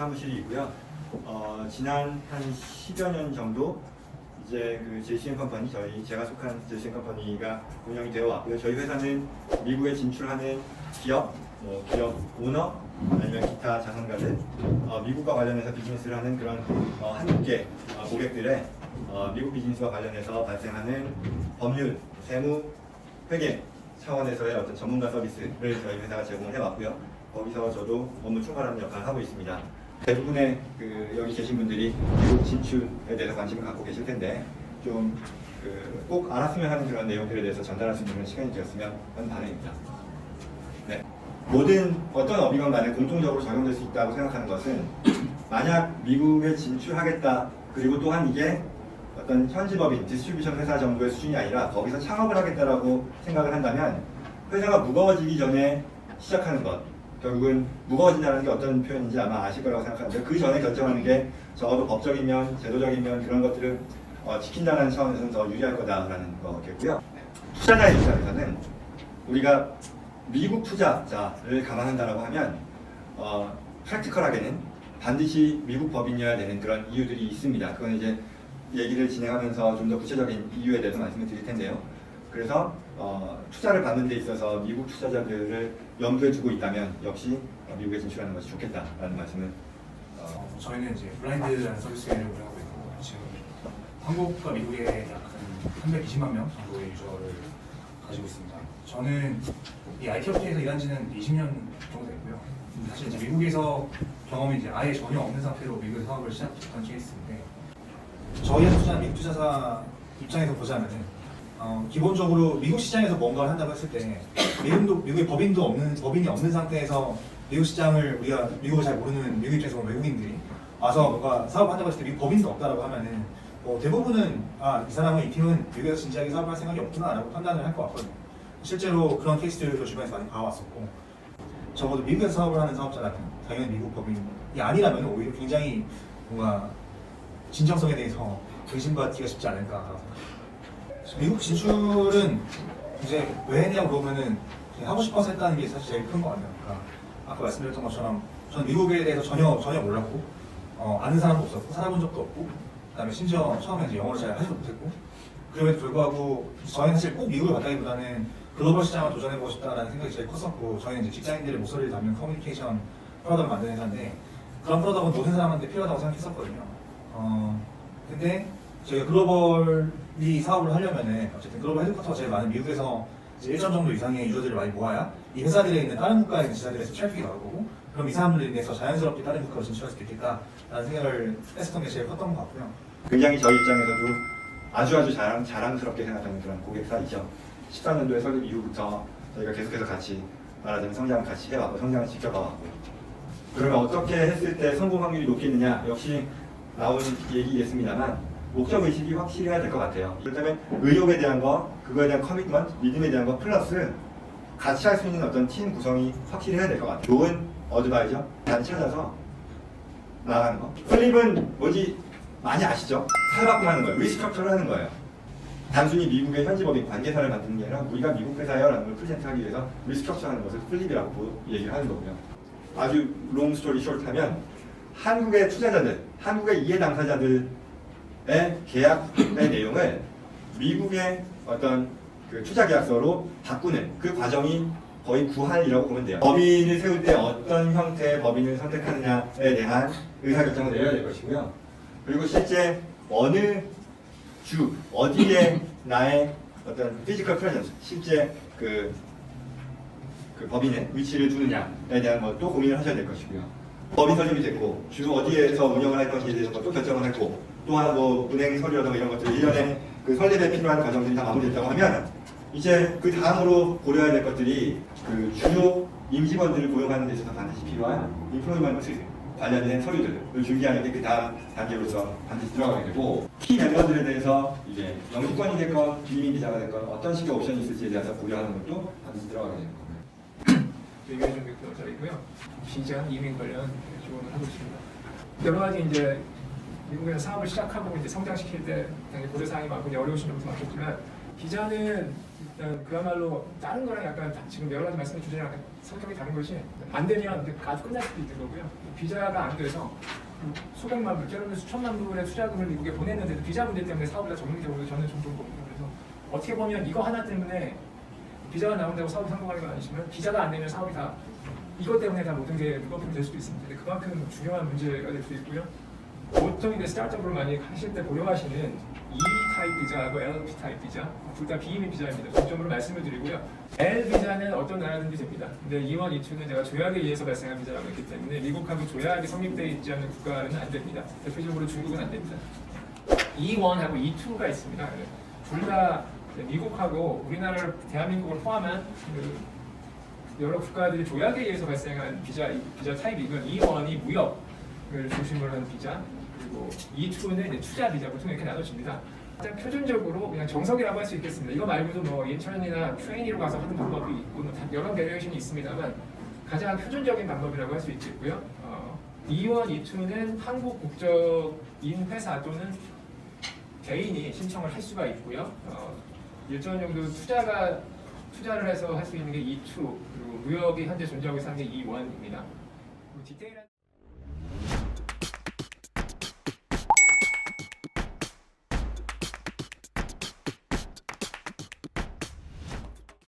사무실이 있고요. 지난 한 10여 년 정도 이제 그 JCN 컴퍼니, 제가 속한 JCN 컴퍼니가 운영이 되어 왔고요. 저희 회사는 미국에 진출하는 기업, 기업 오너 아니면 기타 자산가들, 미국과 관련해서 비즈니스를 하는 그런 한국계 고객들의 미국 비즈니스와 관련해서 발생하는 법률, 세무, 회계 차원에서의 어떤 전문가 서비스를 저희 회사가 제공을 해왔고요. 거기서 저도 업무 총괄하는 역할을 하고 있습니다. 대부분의 여기 계신 분들이 미국 진출에 대해서 관심을 갖고 계실 텐데 좀 꼭 알았으면 하는 그런 내용들에 대해서 전달할 수 있는 그런 시간이 되었으면 하는 바람입니다. 네. 모든 어떤 업이건 간에 공통적으로 적용될 수 있다고 생각하는 것은 만약 미국에 진출하겠다, 그리고 또한 이게 어떤 현지법인, 디스트리뷰션 회사 정도의 수준이 아니라 거기서 창업을 하겠다라고 생각을 한다면 회사가 무거워지기 전에 시작하는 것, 결국은 무거워진다는 게 어떤 표현인지 아마 아실 거라고 생각하는데 그 전에 결정하는 게 적어도 법적인 면, 제도적인 면 그런 것들을 지킨다는 차원에서는 더 유리할 거다라는 거겠고요. 투자자의 입장에서는 우리가 미국 투자자를 감안한다라고 하면 프랙티컬하게는 반드시 미국 법인이어야 되는 그런 이유들이 있습니다. 그건 이제 얘기를 진행하면서 좀 더 구체적인 이유에 대해서 말씀을 드릴 텐데요. 그래서 투자를 받는 데 있어서 미국 투자자들을 염두에 두고 있다면 역시 미국에 진출하는 것이 좋겠다라는 말씀을 저희는 이제 블라인드라는 서비스를 운영하고 있고 지금 한국과 미국에 약 한 320만 명 정도의 유저를 가지고 있습니다. 저는 이 IT 업계에서 일한 지는 20년 정도 됐고요. 사실 이제 미국에서 경험이 이제 아예 전혀 없는 상태로 미국에서 사업을 시작했던 케이스인데 저희한테 투자한 미국 투자사 입장에서 보자면은 기본적으로 미국 시장에서 뭔가를 한다고 했을 때 미국의 법인이 없는 상태에서 미국 시장을 우리가 미국을 잘 모르는 미국 입장에서 외국인들이 와서 뭔가 사업을 한다고 했을 때 미국 법인도 없다라고 하면은 대부분은 이 사람은 이 팀은 미국에서 진지하게 사업을 할 생각이 없구나라고 판단을 할 것 같거든요. 실제로 그런 케이스들도 주변에서 많이 봐왔었고 적어도 미국에서 사업을 하는 사업자라면 당연히 미국 법인이 아니라면 오히려 굉장히 뭔가 진정성에 대해서 의심받기가 쉽지 않을까. 미국 진출은 이제 왜 했냐고 물어보면은 하고 싶어서 했다는 게 사실 제일 큰 것 같아요. 그러니까 아까 말씀드렸던 것처럼 저는 미국에 대해서 전혀 몰랐고 아는 사람도 없었고 살아본 적도 없고 그다음에 심지어 처음에 이제 영어를 잘 하지도 못했고 그럼에도 불구하고 저희는 사실 꼭 미국을 갔다기보다는 글로벌 시장을 도전해보고 싶다라는 생각이 제일 컸었고 저희는 이제 직장인들의 목소리를 담는 커뮤니케이션 프로덕을 만드는 회사인데 그런 프로덕은 모든 사람한테 필요하다고 생각했었거든요. 근데 저희가 글로벌리 사업을 하려면은 어쨌든 글로벌 헤드쿼터가 제일 많은 미국에서 이제 1점 정도 이상의 유저들을 많이 모아야 이 회사들에 있는 다른 국가에 있는 지사들에서 트래픽이 나올 거고 그럼 이 사람들에 인해서 자연스럽게 다른 국가로 진출할 수도 있겠다라는 생각을 했었던 게 제일 컸던 것 같고요. 굉장히 저희 입장에서도 아주 자랑스럽게 생각하는 그런 고객사이죠. 14년도에 설립 이후부터 저희가 계속해서 같이 말하자면 성장을 같이 해왔고 성장을 지켜봐왔고 그러면 어떻게 했을 때 성공 확률이 높겠느냐 역시 나온 얘기겠습니다만 목적의식이 확실히 해야 될 것 같아요. 그렇다면 의욕에 대한 거, 그거에 대한 커미트먼트, 믿음에 대한 거 플러스 같이 할 수 있는 어떤 팀 구성이 확실히 해야 될 것 같아요. 좋은 어드바이저 잘 찾아서 나가는 거. 설립은 뭐지 많이 아시죠? 살바꿈하는 거예요. 리스트럭처를 하는 거예요. 단순히 미국의 현지법인 관계사를 만드는 게 아니라 우리가 미국 회사예요 라는 걸 프레젠트하기 위해서 리스트럭처 하는 것을 플립이라고 얘기를 하는 거고요. 아주 롱 스토리 숏 하면 한국의 투자자들, 한국의 이해 당사자들의 계약의 내용을 미국의 어떤 투자 계약서로 바꾸는 그 과정이 거의 구할이라고 보면 돼요. 법인을 세울 때 어떤 형태의 법인을 선택하느냐에 대한 의사결정을 내려야 될 것이고요. 그리고 실제 어느 주, 어디에 나의 어떤 피지컬 프레젠스, 실제 그 법인의 위치를 두느냐에 대한 것도 고민을 하셔야 될 것이고요. 법인 설립이 됐고, 주 어디에서 운영을 할 건지에 대해서 것도 결정을 했고, 또한 뭐 은행 서류라든가 이런 것들, 일련의 그 설립에 필요한 과정들이 다 마무리됐다고 하면, 이제 그 다음으로 고려해야 될 것들이 그 주요 임직원들을 고용하는 데 있어서 반드시 필요한 인플로이먼트 관련된 서류들을 준비하는 게 그 다음 단계로서 반드시 들어가게 되고 키 멤버들에 대해서 이제 영주권이 됐건 비밀 비자가 됐건 어떤 식의 옵션이 있을지에 대해서 고려하는 것도 반드시 들어가게 되는 겁니다. 의견 좀 격자이고요. 비전 이민 관련 지원을 하고 있습니다. 여러 가지 이제 미국에서 사업을 시작하고 이제 성장시킬 때 당연히 고려사항이 많고 어려우신 점도 많겠지만 비자는 일단 그야말로 다른 거랑 약간 지금 여러 가지 말씀해 주제랑 약간 성격이 다른 것이 안 되면 아주 끝날 수도 있는 거고요. 비자가 안 돼서 수백만 불, 때로는 수천만 불의 투자금을 미국에 보냈는데도 비자 문제 때문에 사업이 다 종료되고 저는 종종 봅니다. 그래서 어떻게 보면 이거 하나 때문에 비자가 나온다고 사업이 성공하는 건 아니지만 비자가 안 되면 사업이 다 이것 때문에 다 모든 게 무거움이 될 수도 있습니다. 근데 그만큼 중요한 문제가 될 수 있고요. 보통 이제 스타트업을 많이 하실 때 고려하시는 E 타입 비자하고 L 타입 비자 둘 다 비이민 비자입니다. 중점으로 말씀을 드리고요. L 비자는 어떤 나라든지 됩니다. 근데 E1, E2는 제가 조약에 의해서 발생한 비자라고 했기 때문에 미국하고 조약이 성립되어 있지 않는 국가는 안 됩니다. 대표적으로 중국은 안 됩니다. E1하고 E2가 있습니다. 둘 다 미국하고 우리나라를 대한민국을 포함한 그 여러 국가들이 조약에 의해서 발생한 비자 타입이건 E1이 무역을 중심으로 한 비자, 그리고 E2는 이제 투자 비자, 보통 이렇게 나눠집니다. 가장 표준적으로 그냥 정석이라고 할 수 있겠습니다. 이거 말고도 뭐 인턴이나 트레이니로 가서 하는 방법이 있고 뭐 여러 베리에이션이 있습니다만 가장 표준적인 방법이라고 할 수 있겠고요. E1, E2는 한국 국적인 회사 또는 개인이 신청을 할 수가 있고요. 일정 정도 투자를 해서 할 수 있는 게 E2, 그리고 무역이 현재 존재하고 있는 게 E1입니다. 디테일한